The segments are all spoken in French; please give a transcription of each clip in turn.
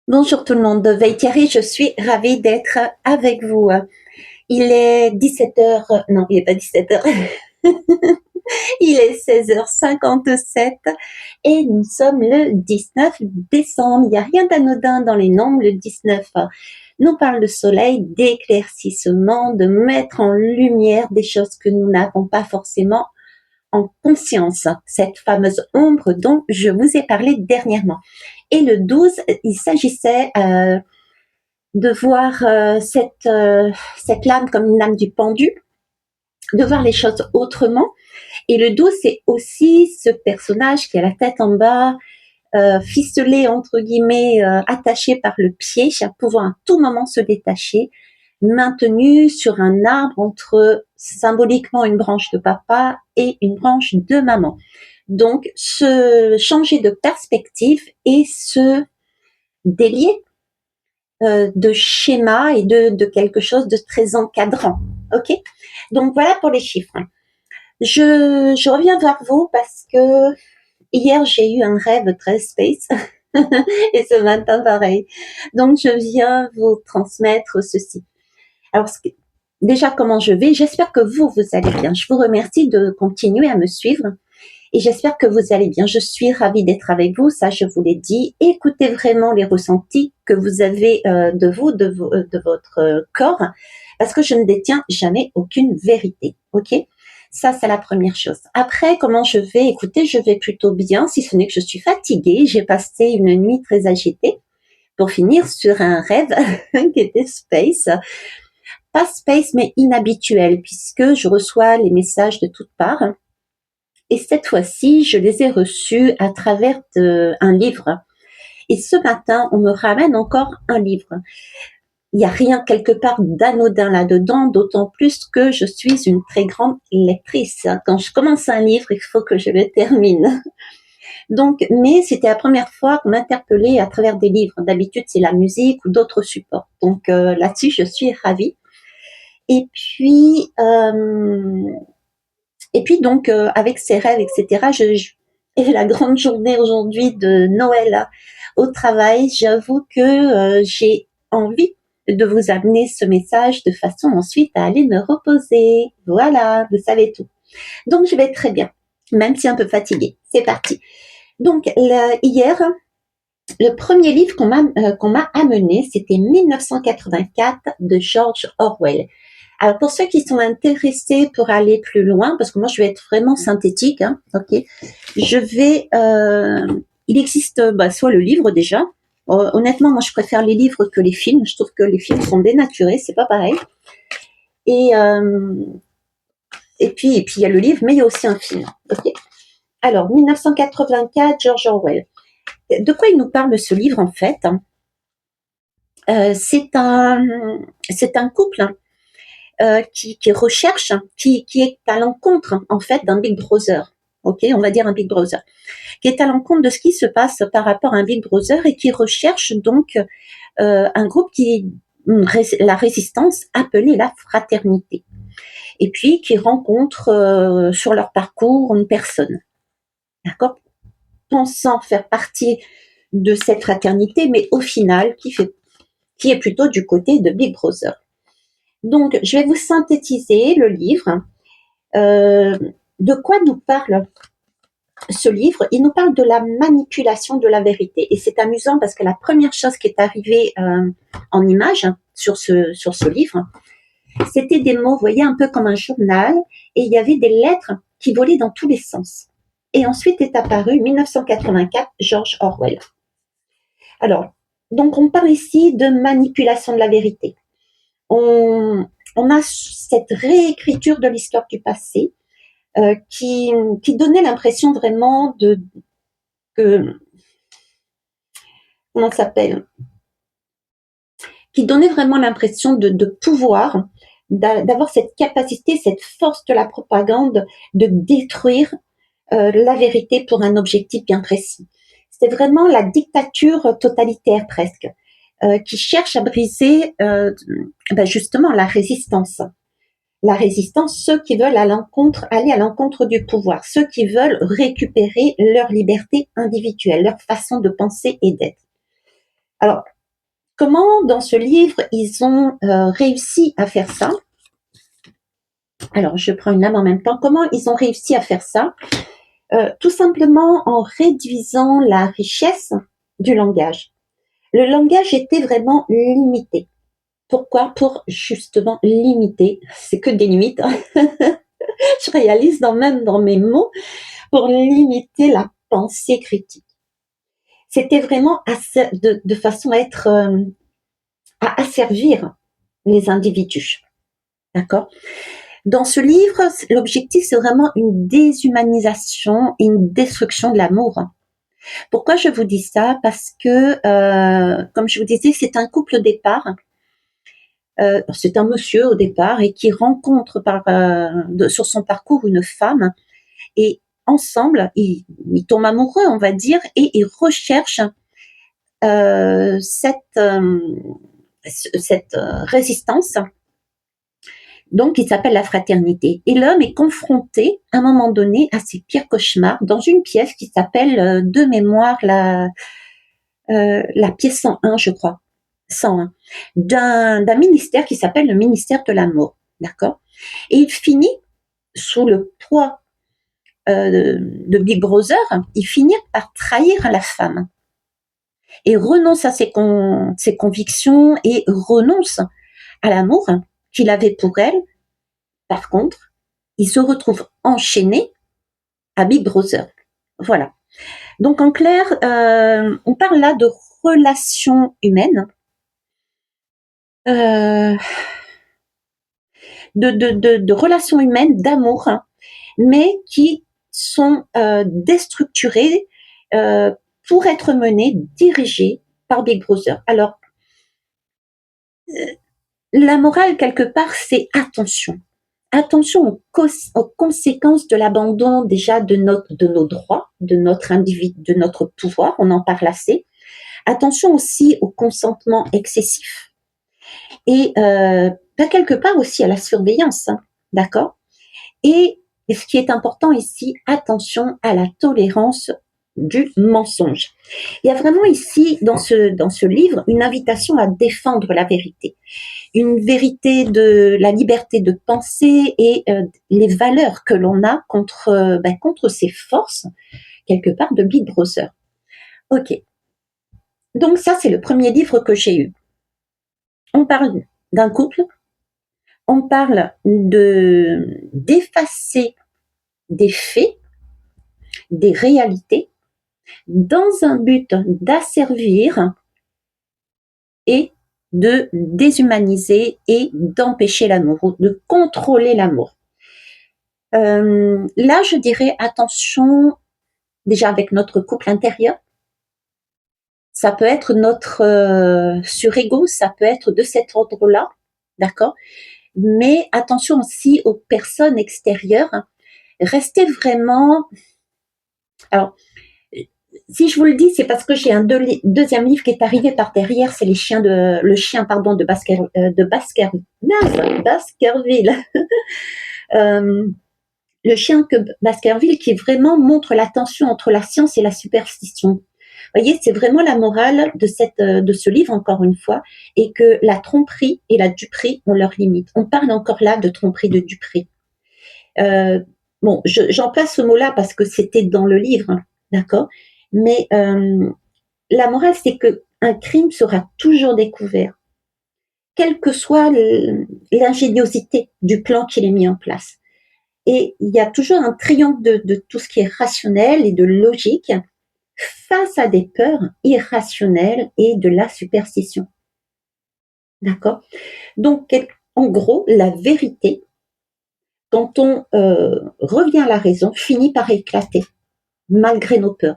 Bonjour tout le monde, Thierry, je suis ravie d'être avec vous. Il est 17 heures, non, il n'est pas 17 heures, il est 16h57 et nous sommes le 19 décembre. Il n'y a rien d'anodin dans les nombres, le 19 nous parle de soleil, d'éclaircissement, de mettre en lumière des choses que nous n'avons pas forcément en conscience, cette fameuse ombre dont je vous ai parlé dernièrement. Et le 12, il s'agissait de voir cette lame comme une lame du pendu, de voir les choses autrement. Et le 12, c'est aussi ce personnage qui a la tête en bas, ficelé entre guillemets, attaché par le pied, pouvant à tout moment se détacher, maintenu sur un arbre entre symboliquement une branche de papa et une branche de maman. Donc, se changer de perspective et se délier de schéma et de quelque chose de très encadrant. Ok. Donc voilà pour les chiffres. Je reviens vers vous parce que hier j'ai eu un rêve très space et ce matin pareil. Donc je viens vous transmettre ceci. Alors déjà comment je vais? J'espère que vous allez bien. Je vous remercie de continuer à me suivre. Et j'espère que vous allez bien. Je suis ravie d'être avec vous, ça je vous l'ai dit. Écoutez vraiment les ressentis que vous avez de vous, de votre corps, parce que je ne détiens jamais aucune vérité, ok? Ça, c'est la première chose. Après, comment je vais? Écoutez, je vais plutôt bien, si ce n'est que je suis fatiguée. J'ai passé une nuit très agitée pour finir sur un rêve qui était space. Pas space, mais inhabituel, puisque je reçois les messages de toutes parts. Et cette fois-ci, je les ai reçus à travers un livre. Et ce matin, on me ramène encore un livre. Il n'y a rien quelque part d'anodin là-dedans, d'autant plus que je suis une très grande lectrice. Quand je commence un livre, il faut que je le termine. Donc, mais c'était la première fois qu'on m'interpellait à travers des livres. D'habitude, c'est la musique ou d'autres supports. Donc là-dessus, je suis ravie. Et puis, donc, avec ses rêves, etc., et la grande journée aujourd'hui de Noël au travail, j'avoue que j'ai envie de vous amener ce message de façon ensuite à aller me reposer. Voilà, vous savez tout. Donc, je vais très bien, même si un peu fatiguée. C'est parti. Donc, hier, le premier livre qu'on m'a amené, c'était 1984 de George Orwell. Alors pour ceux qui sont intéressés pour aller plus loin, parce que moi je vais être vraiment synthétique, hein, ok. Je vais, il existe soit le livre déjà. Honnêtement, moi je préfère les livres que les films. Je trouve que les films sont dénaturés, c'est pas pareil. Et puis il y a le livre, mais il y a aussi un film. Ok. Alors 1984, George Orwell. De quoi il nous parle ce livre en fait? C'est un couple. Qui recherche, qui est à l'encontre en fait d'un Big Brother. Ok, on va dire un Big Brother, qui est à l'encontre de ce qui se passe par rapport à un Big Brother et qui recherche donc un groupe la résistance appelée la fraternité. Et puis qui rencontre sur leur parcours une personne, d'accord, pensant faire partie de cette fraternité, mais au final qui est plutôt du côté de Big Brother. Donc, je vais vous synthétiser le livre. De quoi nous parle ce livre? Il nous parle de la manipulation de la vérité. Et c'est amusant parce que la première chose qui est arrivée en image sur ce livre, c'était des mots, vous voyez, un peu comme un journal, et il y avait des lettres qui volaient dans tous les sens. Et ensuite est apparu 1984, George Orwell. Alors, donc on parle ici de manipulation de la vérité. On a cette réécriture de l'histoire du passé qui donnait l'impression vraiment comment ça s'appelle, qui donnait vraiment l'impression de pouvoir, d'avoir cette capacité, cette force de la propagande de détruire la vérité pour un objectif bien précis. C'est vraiment la dictature totalitaire presque, qui cherche à briser justement la résistance. La résistance, ceux qui veulent aller à l'encontre du pouvoir, ceux qui veulent récupérer leur liberté individuelle, leur façon de penser et d'être. Alors, Comment, dans ce livre, ils ont réussi à faire ça? Alors, je prends une lame en même temps. Comment ils ont réussi à faire ça? Tout simplement en réduisant la richesse du langage. Le langage était vraiment limité. Pourquoi? Pour justement limiter, c'est que des limites, hein. Je réalise même dans mes mots, pour limiter la pensée critique. C'était vraiment de façon à être, à asservir les individus. D'accord? Dans ce livre, l'objectif, c'est vraiment une déshumanisation et une destruction de l'amour. Pourquoi je vous dis ça? Parce que, comme je vous disais, c'est un couple au départ. C'est un monsieur au départ et qui rencontre sur son parcours une femme et ensemble, ils tombent amoureux, on va dire, et ils recherchent cette résistance. Donc, il s'appelle la fraternité. Et l'homme est confronté, à un moment donné, à ses pires cauchemars dans une pièce qui s'appelle, de mémoire, la pièce 101, je crois, 101, d'un ministère qui s'appelle le ministère de l'amour. D'accord? Et il finit, sous le poids de Big Brother, il finit par trahir la femme et renonce à ses convictions et renonce à l'amour qu'il avait pour elle. Par contre, il se retrouve enchaîné à Big Brother. Voilà. Donc en clair, on parle là de relations humaines, de relations humaines, d'amour, hein, mais qui sont déstructurées pour être menées, dirigées par Big Brother. Alors, la morale, quelque part, c'est attention. Attention aux conséquences de l'abandon déjà de nos droits, de notre individu, de notre pouvoir, on en parle assez. Attention aussi au consentement excessif et quelque part aussi à la surveillance, hein, d'accord? Et ce qui est important ici, attention à la tolérance du mensonge. Il y a vraiment ici, dans ce livre, une invitation à défendre la vérité. Une vérité de la liberté de penser et les valeurs que l'on a contre ces forces, quelque part, de Big Brother. Ok. Donc ça, c'est le premier livre que j'ai eu. On parle d'un couple, on parle d'effacer des faits, des réalités, dans un but d'asservir et de déshumaniser et d'empêcher l'amour, de contrôler l'amour. Là, je dirais attention déjà avec notre couple intérieur. Ça peut être notre surego, ça peut être de cet ordre-là, d'accord? Mais attention aussi aux personnes extérieures. Restez vraiment... Alors, si je vous le dis, c'est parce que j'ai un deuxième livre qui est arrivé par derrière, c'est le chien de Baskerville. Le chien que Baskerville qui vraiment montre la tension entre la science et la superstition. Vous voyez, c'est vraiment la morale de ce livre, encore une fois, et que la tromperie et la duperie ont leurs limites. On parle encore là de tromperie, de duperie. Bon, j'emploie ce mot-là parce que c'était dans le livre, hein, d'accord? Mais la morale, c'est qu'un crime sera toujours découvert, quelle que soit l'ingéniosité du plan qu'il est mis en place. Et il y a toujours un triomphe de tout ce qui est rationnel et de logique face à des peurs irrationnelles et de la superstition. D'accord? Donc, en gros, la vérité, quand on revient à la raison, finit par éclater, malgré nos peurs.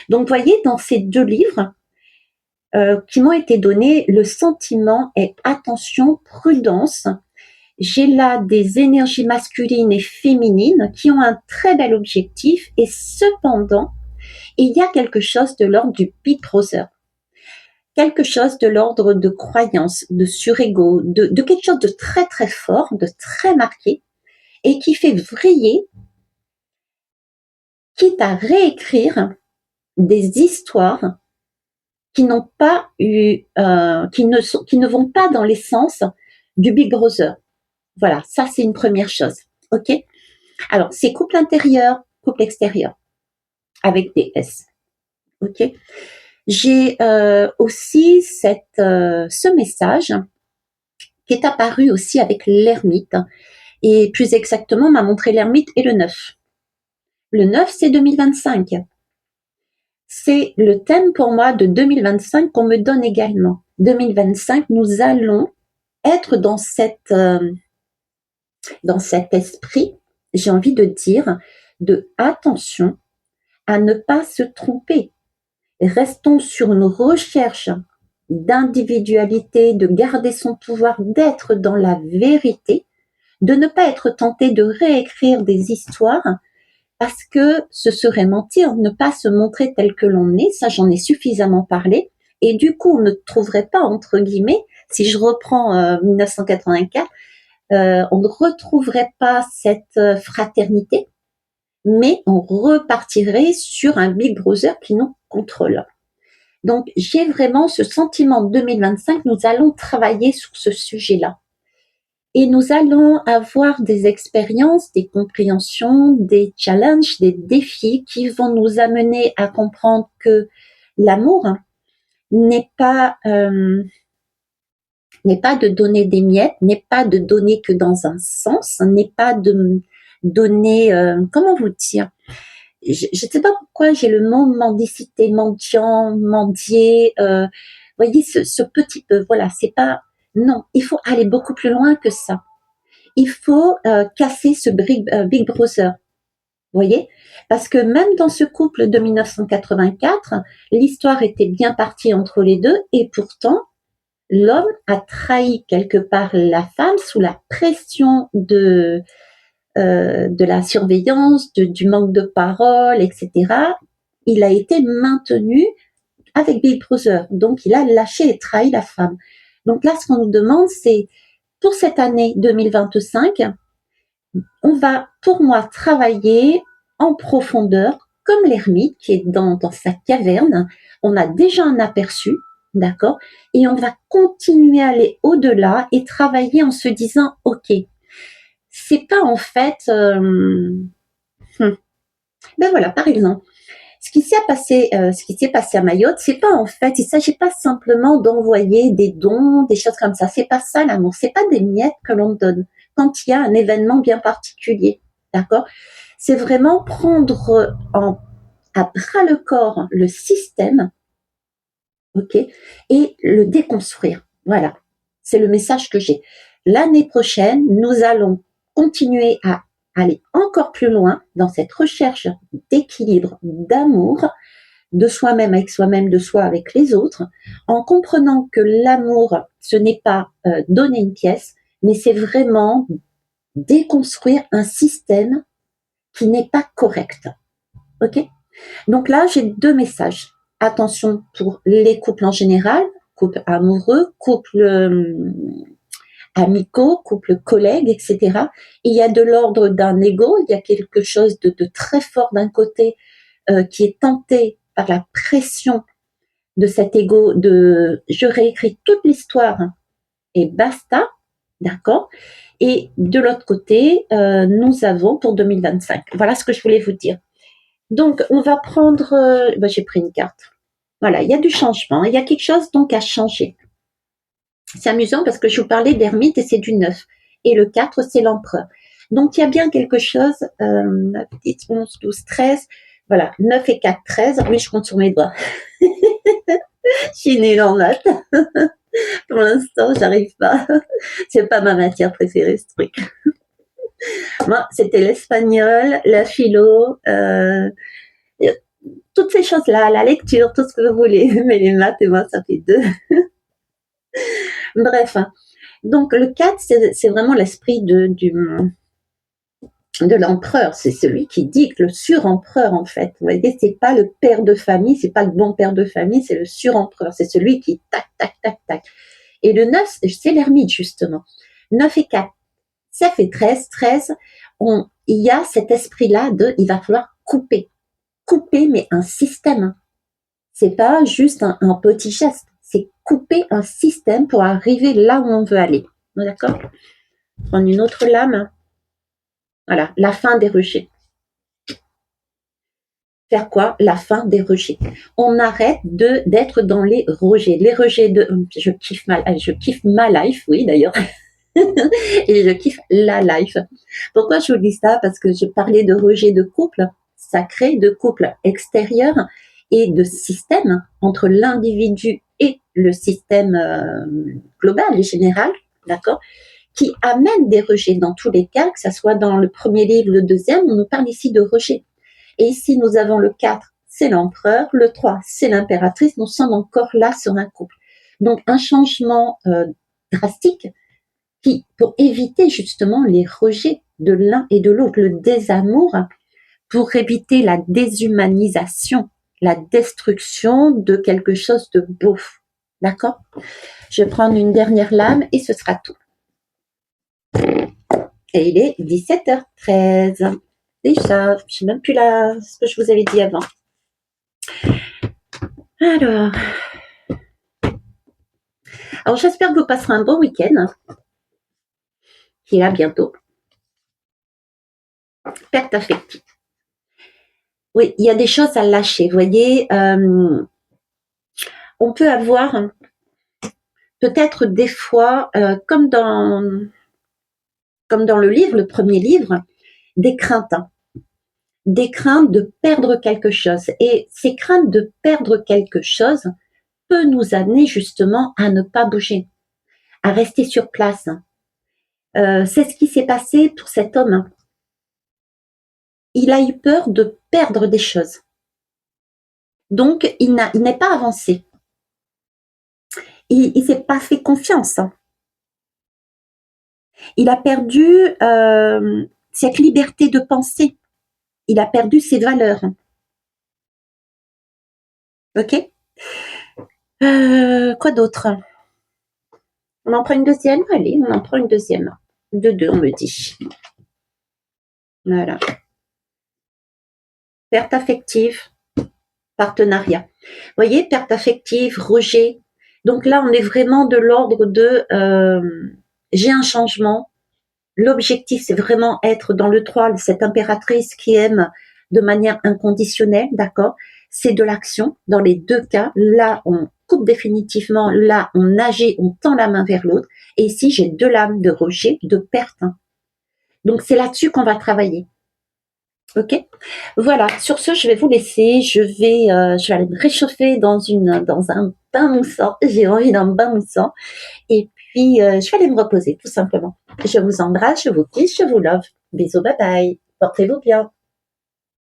Donc, vous voyez, dans ces deux livres qui m'ont été donnés, le sentiment est attention, prudence. J'ai là des énergies masculines et féminines qui ont un très bel objectif et cependant, il y a quelque chose de l'ordre du Big Brother. Quelque chose de l'ordre de croyance, de surego, de quelque chose de très très fort, de très marqué et qui fait vriller, quitte à réécrire des histoires qui n'ont pas eu, qui ne vont pas dans l'essence du Big Brother. Voilà, ça c'est une première chose. Ok. Alors c'est couple intérieur, couple extérieur, avec des S. Ok. J'ai aussi ce message qui est apparu aussi avec l'ermite, et plus exactement m'a montré l'ermite et le 9. Le 9, c'est 2025. C'est le thème pour moi de 2025 qu'on me donne également. 2025, nous allons être dans cet esprit, j'ai envie de dire, de attention à ne pas se tromper. Restons sur une recherche d'individualité, de garder son pouvoir, d'être dans la vérité, de ne pas être tenté de réécrire des histoires, parce que ce serait mentir, ne pas se montrer tel que l'on est, ça j'en ai suffisamment parlé, et du coup on ne trouverait pas, entre guillemets, si je reprends 1984, on ne retrouverait pas cette fraternité, mais on repartirait sur un Big Brother qui nous contrôle. Donc j'ai vraiment ce sentiment de 2025, nous allons travailler sur ce sujet-là. Et nous allons avoir des expériences, des compréhensions, des challenges, des défis qui vont nous amener à comprendre que l'amour n'est pas de donner des miettes, n'est pas de donner que dans un sens, n'est pas de donner, comment vous dire, je ne sais pas pourquoi j'ai le mot mendicité, mendiant, mendier, voyez ce petit peu, voilà, c'est pas, non, il faut aller beaucoup plus loin que ça. Il faut casser ce Big Brother, vous voyez, parce que même dans ce couple de 1984, l'histoire était bien partie entre les deux, et pourtant l'homme a trahi quelque part la femme sous la pression de la surveillance, du manque de parole, etc. Il a été maintenu avec Big Brother, donc il a lâché et trahi la femme. Donc là, ce qu'on nous demande, c'est pour cette année 2025, on va, pour moi, travailler en profondeur, comme l'ermite qui est dans sa caverne. On a déjà un aperçu, d'accord, et on va continuer à aller au-delà et travailler en se disant, ok, c'est pas en fait, ben voilà, par exemple, ce qui s'est passé à Mayotte, c'est pas en fait, il s'agit pas simplement d'envoyer des dons, des choses comme ça. C'est pas ça l'amour. C'est pas des miettes que l'on donne quand il y a un événement bien particulier, d'accord. C'est vraiment prendre à bras le corps le système, ok, et le déconstruire. Voilà, c'est le message que j'ai. L'année prochaine, nous allons continuer à aller encore plus loin dans cette recherche d'équilibre, d'amour, de soi-même avec soi-même, de soi avec les autres, en comprenant que l'amour, ce n'est pas donner une pièce, mais c'est vraiment déconstruire un système qui n'est pas correct. Ok? Donc là, j'ai 2 messages. Attention pour les couples en général, couple amoureux, couple amicaux, couple collègues, etc. Il y a de l'ordre d'un ego, il y a quelque chose de très fort d'un côté qui est tenté par la pression de cet ego de je réécris toute l'histoire et basta, d'accord. Et de l'autre côté, nous avons pour 2025. Voilà ce que je voulais vous dire. Donc, on va prendre, j'ai pris une carte. Voilà, il y a du changement, il y a quelque chose donc à changer. C'est amusant parce que je vous parlais d'ermite et c'est du 9. Et le 4, c'est l'empereur. Donc, il y a bien quelque chose, la petite 11, 12, 13. Voilà, 9 et 4, 13. Oui, je compte sur mes doigts. Je suis nulle en maths. Pour l'instant, j'arrive pas. C'est pas ma matière préférée, ce truc. Moi, c'était l'espagnol, la philo, toutes ces choses-là, la lecture, tout ce que vous voulez. Mais les maths et moi, ça fait 2. Bref. Donc, le 4, c'est vraiment l'esprit de l'empereur. C'est celui qui dicte, le surempereur, en fait. Vous voyez, c'est pas le père de famille, c'est pas le bon père de famille, c'est le surempereur. C'est celui qui tac, tac, tac, tac. Et le 9, c'est l'ermite, justement. 9 et 4, ça fait 13. 13, il y a cet esprit-là il va falloir couper, mais un système. C'est pas juste un petit geste, c'est couper un système pour arriver là où on veut aller. D'accord? Prendre une autre lame. Voilà, la fin des rejets. Faire quoi? La fin des rejets. On arrête d'être dans les rejets. Les rejets de je kiffe ma life, oui d'ailleurs. Et je kiffe la life. Pourquoi je vous dis ça? Parce que je parlais de rejet de couple sacré, de couple extérieur et de système entre l'individu et le système global et général, d'accord, qui amène des rejets dans tous les cas, que ce soit dans le premier livre, le deuxième, on nous parle ici de rejet. Et ici, nous avons le 4, c'est l'empereur, le 3, c'est l'impératrice, nous sommes encore là sur un couple. Donc, un changement drastique qui, pour éviter justement les rejets de l'un et de l'autre, le désamour, pour éviter la déshumanisation, la destruction de quelque chose de beau. D'accord? Je vais prendre une dernière lame et ce sera tout. Et il est 17h13. Déjà, je ne sais même plus là ce que je vous avais dit avant. Alors j'espère que vous passerez un bon week-end, qui est là bientôt. Perte affective. Oui, il y a des choses à lâcher. Vous voyez, on peut avoir peut-être des fois, comme dans le livre, le premier livre, des craintes. Des craintes de perdre quelque chose. Et ces craintes de perdre quelque chose peut nous amener justement à ne pas bouger, à rester sur place. C'est ce qui s'est passé pour cet homme. Il a eu peur de perdre des choses. Donc, il n'est pas avancé. Il ne s'est pas fait confiance. Il a perdu cette liberté de penser. Il a perdu ses valeurs. Ok? Quoi d'autre? On en prend une deuxième? Allez, on en prend une deuxième. De deux, on me dit. Voilà. Perte affective, partenariat. Vous voyez, perte affective, rejet. Donc là, on est vraiment de l'ordre de j'ai un changement. L'objectif, c'est vraiment être dans le 3, cette impératrice qui aime de manière inconditionnelle, d'accord? C'est de l'action dans les deux cas. Là, on coupe définitivement. Là, on agit, on tend la main vers l'autre. Et ici, j'ai deux lames de rejet, de perte. Donc, c'est là-dessus qu'on va travailler. Ok? Voilà. Sur ce, je vais vous laisser. Je vais aller me réchauffer dans un bain moussant. J'ai envie d'un bain moussant. Et puis, je vais aller me reposer, tout simplement. Je vous embrasse, je vous kiss, je vous love. Bisous, bye bye. Portez-vous bien.